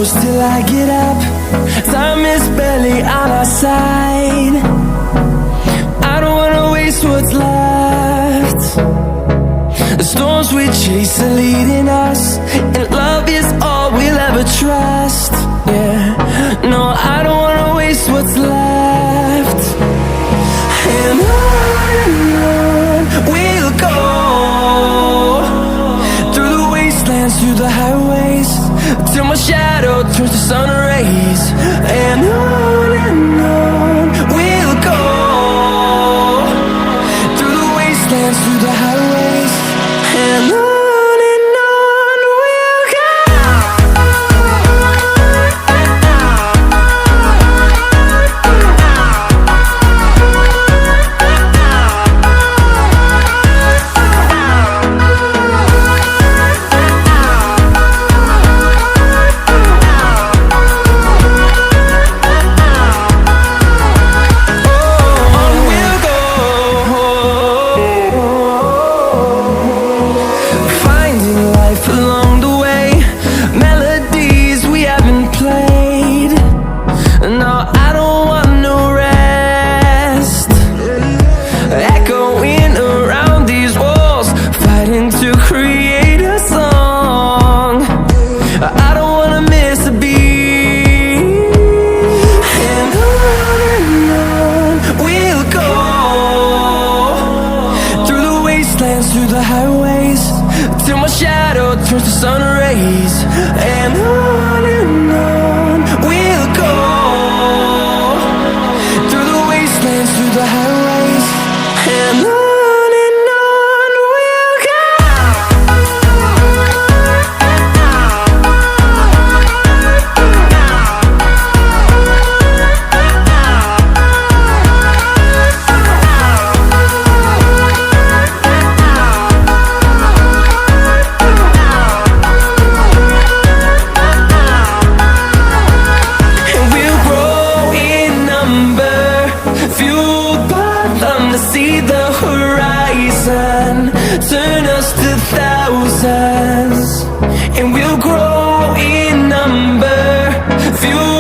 close till I get up. Time is barely on our side. I don't wanna waste what's left. The storms we chase are leading us, and love is all we'll ever trust. Yeah, no, I don't wanna waste what's left. And on we'll go, through the wastelands, through the highways, till my shadow turns to sun rays. And on we'll go, through the wastelands, through the highways, and on we'll go. Through the highways, till my shadow turns to sun rays. And on we'll go, through the wastelands, through the highways, and on we'll go. See the horizon turn us to thousands, and we'll grow in number, fuel